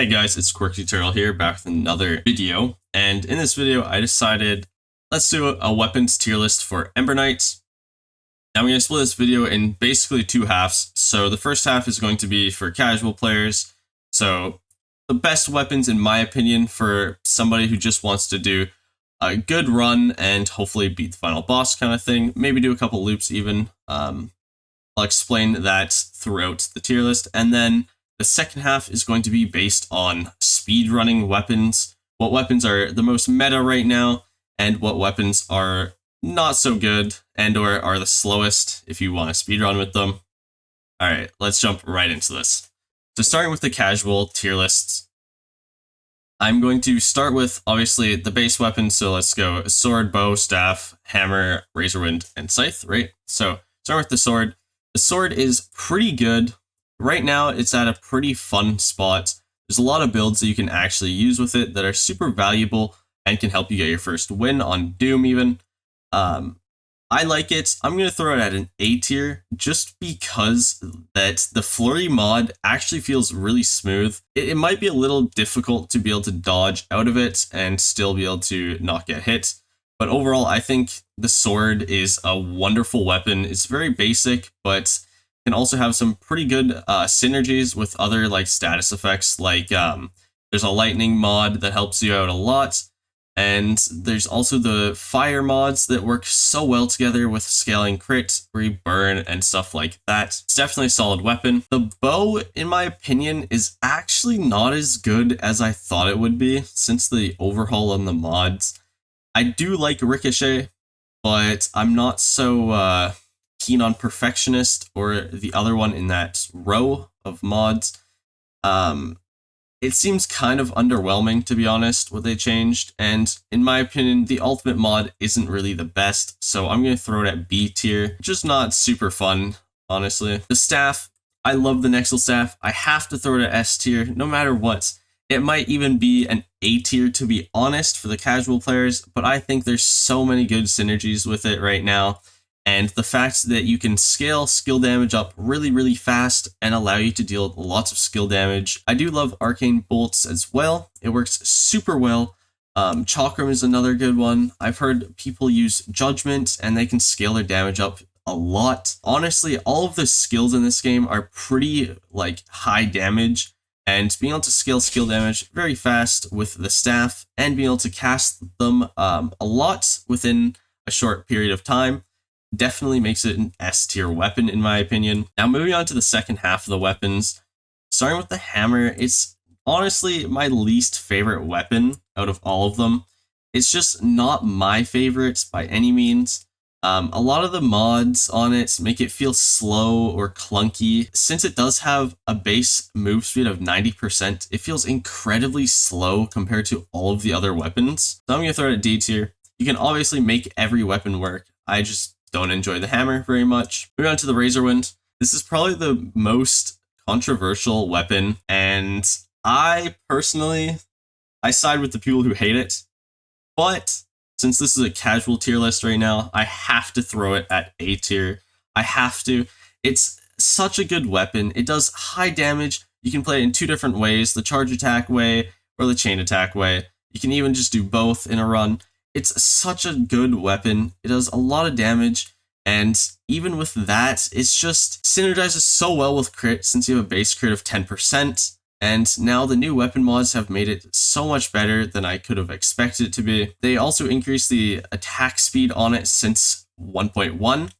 Hey guys, it's Quirky Turtle here, back with another video. And in this video, I decided let's do a weapons tier list for Ember Knights. Now I'm going to split this video in basically two halves. So the first half is going to be for casual players. So the best weapons, in my opinion, for somebody who just wants to do a good run and hopefully beat the final boss kind of thing. Maybe do a couple loops even. I'll explain that throughout the tier list. And then the second half is going to be based on speedrunning weapons, what weapons are the most meta right now, and what weapons are not so good and or are the slowest if you want to speedrun with them. Alright, let's jump right into this. So starting with the casual tier lists, I'm going to start with, obviously, the base weapons. So let's go sword, bow, staff, hammer, razor wind, and scythe, right? So start with the sword. The sword is pretty good. Right now, it's at a pretty fun spot. There's a lot of builds that you can actually use with it that are super valuable and can help you get your first win on Doom even. I like it. I'm going to throw it at an A tier just because that the flurry mod actually feels really smooth. It might be a little difficult to be able to dodge out of it and still be able to not get hit. But overall, I think the sword is a wonderful weapon. It's very basic, but can also have some pretty good synergies with other like status effects. Like there's a lightning mod that helps you out a lot, and there's also the fire mods that work so well together with scaling crit, where you burn and stuff like that. It's definitely a solid weapon. The bow, in my opinion, is actually not as good as I thought it would be since the overhaul on the mods. I do like Ricochet, but I'm not so keen on Perfectionist or the other one in that row of mods. It seems kind of underwhelming, to be honest, what they changed, and in my opinion, the ultimate mod isn't really the best, so I'm going to throw it at B tier. Just not super fun, honestly. The staff, I love the Nexal staff. I have to throw it at S tier, no matter what. It might even be an A tier, to be honest, for the casual players, but I think there's so many good synergies with it right now. And the fact that you can scale skill damage up really, really fast and allow you to deal lots of skill damage. I do love arcane bolts as well. It works super well. Chakram is another good one. I've heard people use judgment and they can scale their damage up a lot. Honestly, all of the skills in this game are pretty like high damage, and being able to scale skill damage very fast with the staff and being able to cast them a lot within a short period of time definitely makes it an S tier weapon, in my opinion. Now moving on to the second half of the weapons, starting with the hammer, it's honestly my least favorite weapon out of all of them. It's just not my favorite by any means. A lot of the mods on it make it feel slow or clunky. Since it does have a base move speed of 90%, it feels incredibly slow compared to all of the other weapons. So I'm going to throw it at D tier. You can obviously make every weapon work. I just don't enjoy the hammer very much. Moving on to the razor wind. This is probably the most controversial weapon, and I personally side with the people who hate it. But since this is a casual tier list right now, I have to throw it at A tier. I have to. It's such a good weapon. It does high damage. You can play it in two different ways, the charge attack way or the chain attack way. You can even just do both in a run. It's such a good weapon. It does a lot of damage, and even with that, it's just synergizes so well with crit since you have a base crit of 10%, and now the new weapon mods have made it so much better than I could have expected it to be. They also increased the attack speed on it since 1.1,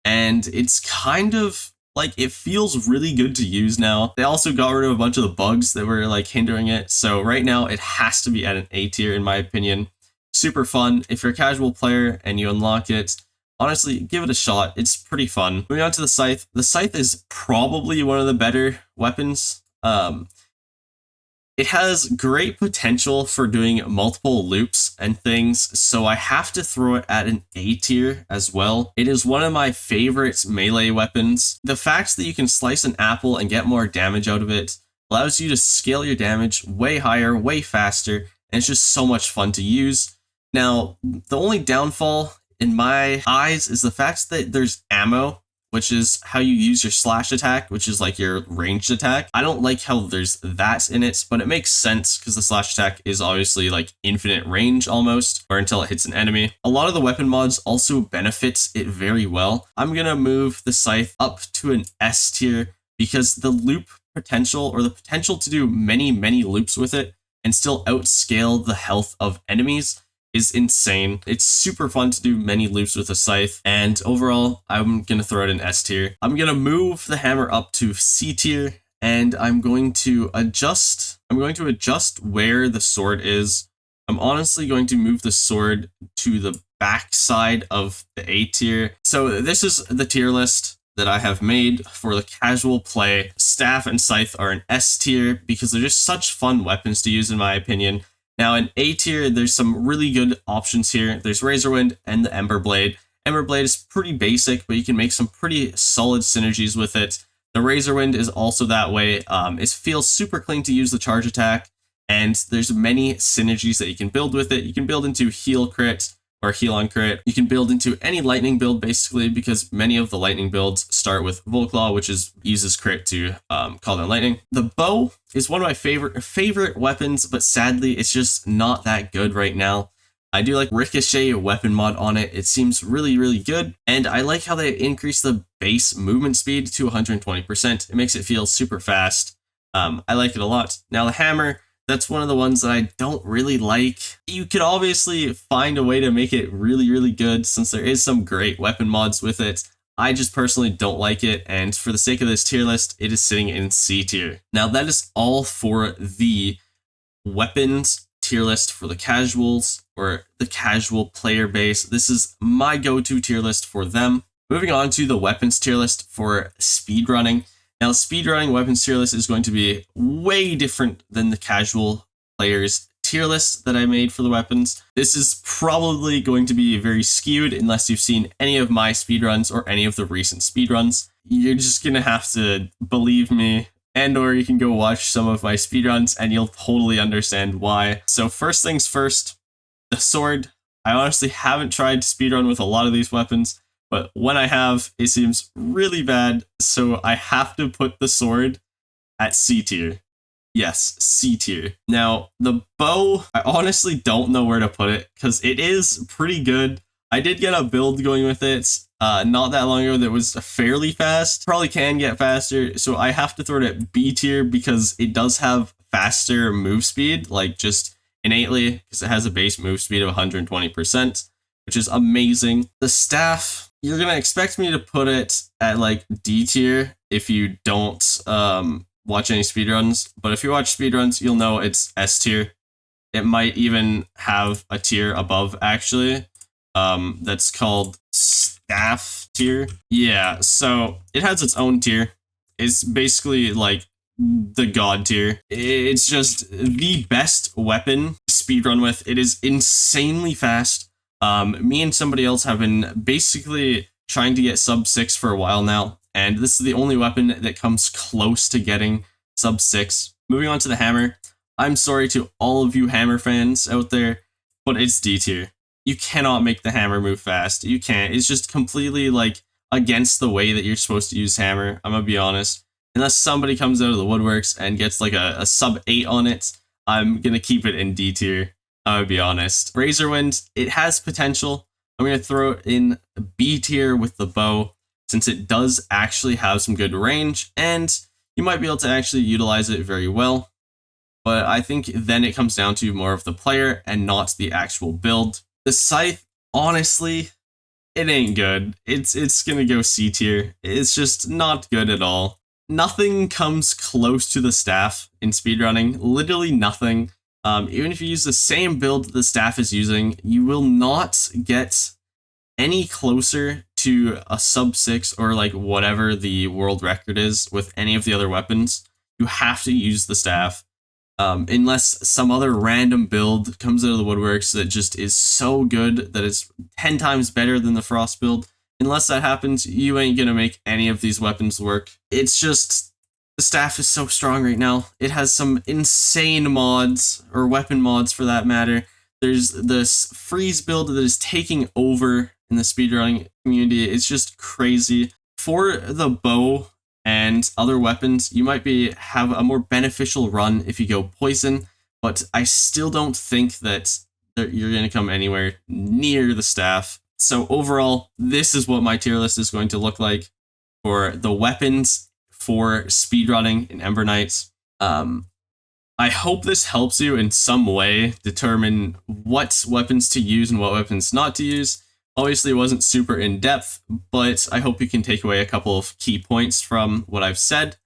and it's kind of like, it feels really good to use now. They also got rid of a bunch of the bugs that were like hindering it, so right now it has to be at an A tier in my opinion. Super fun. If you're a casual player and you unlock it, honestly, give it a shot. It's pretty fun. Moving on to the scythe. The scythe is probably one of the better weapons. It has great potential for doing multiple loops and things, so I have to throw it at an A tier as well. It is one of my favorite melee weapons. The fact that you can slice an apple and get more damage out of it allows you to scale your damage way higher, way faster, and it's just so much fun to use. Now, the only downfall in my eyes is the fact that there's ammo which is how you use your slash attack, which is like your ranged attack. I don't like how there's that in it, but it makes sense because the slash attack is obviously like infinite range almost, or until it hits an enemy. A lot of the weapon mods also benefits it very well. I'm gonna move the scythe up to an S tier because the loop potential, or the potential to do many loops with it and still outscale the health of enemies, is insane. It's super fun to do many loops with a scythe, and overall, I'm gonna throw it in S tier. I'm gonna move the hammer up to C tier, and I'm going to adjust where the sword is. I'm honestly going to move the sword to the back side of the A tier. So this is the tier list that I have made for the casual play. Staff and scythe are an S tier because they're just such fun weapons to use in my opinion. Now in A tier, there's some really good options here. There's Razorwind and the Ember Blade. Ember Blade is pretty basic, but you can make some pretty solid synergies with it. The Razorwind is also that way. It feels super clean to use the charge attack, and there's many synergies that you can build with it. You can build into heal crit or heal on crit. You can build into any lightning build basically, because many of the lightning builds start with Volclaw, which uses crit to call down lightning. The bow is one of my favorite weapons, but sadly it's just not that good right now. I do like Ricochet weapon mod on it. It seems really good, and I like how they increase the base movement speed to 120%. It makes it feel super fast. I like it a lot. Now the hammer, that's one of the ones that I don't really like. You could obviously find a way to make it really good, since there is some great weapon mods with it. I just personally don't like it, and for the sake of this tier list, it is sitting in C tier. Now that is all for the weapons tier list for the casuals, or the casual player base. This is my go-to tier list for them. Moving on to the weapons tier list for speedrunning. Now, speedrunning weapons tier list is going to be way different than the casual players tier list that I made for the weapons. This is probably going to be very skewed unless you've seen any of my speedruns or any of the recent speedruns. You're just gonna have to believe me, and or you can go watch some of my speedruns and you'll totally understand why. So first things first, the sword. I honestly haven't tried to speedrun with a lot of these weapons, but when I have, it seems really bad, so I have to put the sword at C tier. Yes, C tier. Now, the bow, I honestly don't know where to put it, because it is pretty good. I did get a build going with it not that long ago that was fairly fast. Probably can get faster, so I have to throw it at B tier because it does have faster move speed, like just innately, because it has a base move speed of 120%, which is amazing. The staff, you're gonna expect me to put it at like D tier if you don't watch any speedruns, but if you watch speedruns, you'll know it's S tier. It might even have a tier above actually. That's called staff tier. Yeah, so it has its own tier. It's basically like the god tier. It's just the best weapon to speedrun with. It is insanely fast. Me and somebody else have been basically trying to get sub 6 for a while now, and this is the only weapon that comes close to getting sub 6. Moving on to the hammer. I'm sorry to all of you hammer fans out there, but it's D tier. You cannot make the hammer move fast. You can't. It's just completely like against the way that you're supposed to use hammer. I'm gonna be honest. Unless somebody comes out of the woodworks and gets like a sub 8 on it, I'm gonna keep it in D tier. I would be honest. Razorwind, it has potential. I'm gonna throw it in B tier with the bow, since it does actually have some good range, and you might be able to actually utilize it very well. But I think then it comes down to more of the player and not the actual build. The scythe, honestly, it ain't good. It's gonna go C tier. It's just not good at all. Nothing comes close to the staff in speedrunning. Literally nothing. Even if you use the same build that the staff is using, you will not get any closer to a sub 6 or like whatever the world record is with any of the other weapons. You have to use the staff. Unless some other random build comes out of the woodworks that just is so good that it's 10 times better than the frost build. Unless that happens, you ain't gonna make any of these weapons work. It's just, the staff is so strong right now. It has some insane mods, or weapon mods for that matter. There's this freeze build that is taking over in the speedrunning community. It's just crazy. for the bow and other weapons, you might have a more beneficial run if you go poison, but I still don't think that you're going to come anywhere near the staff. So overall, this is what my tier list is going to look like for the weapons for speedrunning in Ember Knights. I hope this helps you in some way determine what weapons to use and what weapons not to use. Obviously, it wasn't super in-depth, but I hope you can take away a couple of key points from what I've said,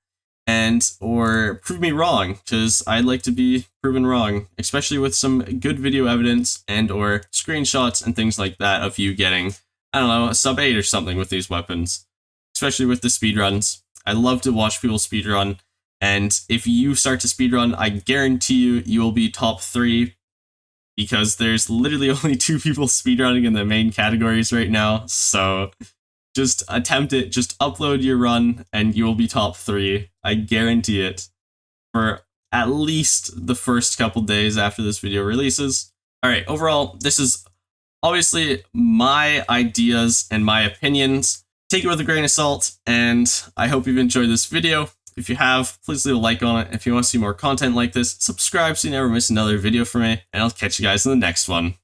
or prove me wrong, because I'd like to be proven wrong, especially with some good video evidence or screenshots and things like that of you getting, I don't know, a sub 8 or something with these weapons, especially with the speedruns. I love to watch people speedrun, and if you start to speedrun, I guarantee you will be top 3, because there's literally only 2 people speedrunning in the main categories right now, so just attempt it, just upload your run, and you will be top 3. I guarantee it, for at least the first couple days after this video releases. Alright, overall, this is obviously my ideas and my opinions. Take it with a grain of salt, and I hope you've enjoyed this video. If you have, please leave a like on it. If you want to see more content like this, subscribe so you never miss another video from me, and I'll catch you guys in the next one.